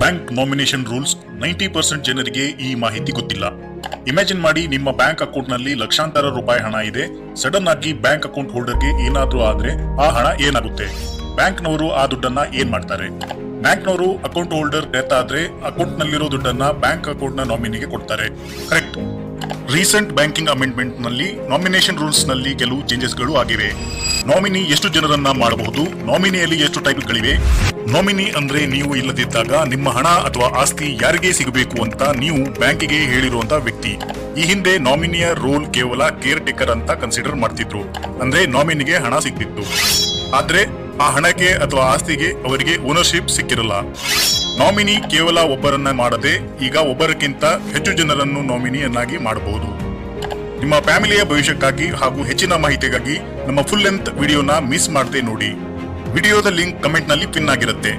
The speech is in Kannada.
ಬ್ಯಾಂಕ್ ನಾಮಿನೇಷನ್ ರೂಲ್ಸ್ 90% ಜನರಿಗೆ ಈ ಮಾಹಿತಿ ಗೊತ್ತಿಲ್ಲ. ಇಮ್ಯಾಜಿನ್ ಮಾಡಿ, ನಿಮ್ಮ ಬ್ಯಾಂಕ್ ಅಕೌಂಟ್ ನಲ್ಲಿ ಲಕ್ಷಾಂತರ ರೂಪಾಯಿ ಹಣ ಇದೆ. ಸಡನ್ ಆಗಿ ಬ್ಯಾಂಕ್ ಅಕೌಂಟ್ ಹೋಲ್ಡರ್ಗೆ ಏನಾದ್ರೂ ಆದ್ರೆ ಆ ಹಣ ಏನಾಗುತ್ತೆ? ಬ್ಯಾಂಕ್ನವರು ಆ ದುಡ್ಡನ್ನ ಏನ್ ಮಾಡ್ತಾರೆ? ಬ್ಯಾಂಕ್ನವರು ಅಕೌಂಟ್ ಹೋಲ್ಡರ್ ಡೆತ್ ಆದ್ರೆ ಅಕೌಂಟ್ ನಲ್ಲಿರೋ ದುಡ್ಡನ್ನ ಬ್ಯಾಂಕ್ ಅಕೌಂಟ್ ನ ನಾಮಿನಿಗೆ ಕೊಡ್ತಾರೆ. ಕರೆಕ್ಟ್. ರೀಸೆಂಟ್ ಬ್ಯಾಂಕಿಂಗ್ ಅಮೆಂಡ್ಮೆಂಟ್ ನಲ್ಲಿ ನಾಮಿನೇಷನ್ ರೂಲ್ಸ್ ನಲ್ಲಿ ಕೆಲವು ಚೇಂಜಸ್ ಗಳು ಆಗಿವೆ. ನಾಮಿನಿ ಎಷ್ಟು ಜನರನ್ನ ಮಾಡಬಹುದು? ನಾಮಿನಿಯಲ್ಲಿ ಎಷ್ಟು ಟೈಪ್ಗಳಿವೆ? ನಾಮಿನಿ ಅಂದ್ರೆ ನೀವು ಇಲ್ಲದಿದ್ದಾಗ ನಿಮ್ಮ ಹಣ ಅಥವಾ ಆಸ್ತಿ ಯಾರಿಗೆ ಸಿಗಬೇಕು ಅಂತ ನೀವು ಬ್ಯಾಂಕಿಗೆ ಹೇಳಿರುವಂತ ವ್ಯಕ್ತಿ. ಈ ಹಿಂದೆ ನಾಮಿನಿಯ ರೋಲ್ ಕೇವಲ ಕೇರ್ ಟೇಕರ್ ಅಂತ ಕನ್ಸಿಡರ್ ಮಾಡ್ತಿದ್ರು. ಅಂದ್ರೆ ನಾಮಿನಿಗೆ ಹಣ ಸಿಗ್ತಿತ್ತು, ಆದ್ರೆ ಆ ಹಣಕ್ಕೆ ಅಥವಾ ಆಸ್ತಿಗೆ ಅವರಿಗೆ ಓನರ್ಶಿಪ್ ಸಿಕ್ಕಿರಲ್ಲ. ನಾಮಿನಿ ಕೇವಲ ಒಬ್ಬರನ್ನ ಮಾಡದೆ ಈಗ ಒಬ್ಬರಕ್ಕಿಂತ ಹೆಚ್ಚು ಜನರನ್ನು ನಾಮಿನಿಯನ್ನಾಗಿ ಮಾಡಬಹುದು. ನಿಮ್ಮ ಫ್ಯಾಮಿಲಿಯ ಭವಿಷ್ಯಕ್ಕಾಗಿ ಹಾಗೂ ಹೆಚ್ಚಿನ ಮಾಹಿತಿಗಾಗಿ ನಮ್ಮ ಫುಲ್ ಲೆಂತ್ ವಿಡಿಯೋನ ಮಿಸ್ ಮಾಡದೆ ನೋಡಿ. ವಿಡಿಯೋದ ಲಿಂಕ್ ಕಮೆಂಟ್ ನಲ್ಲಿ ಪಿನ್ ಆಗಿರುತ್ತೆ.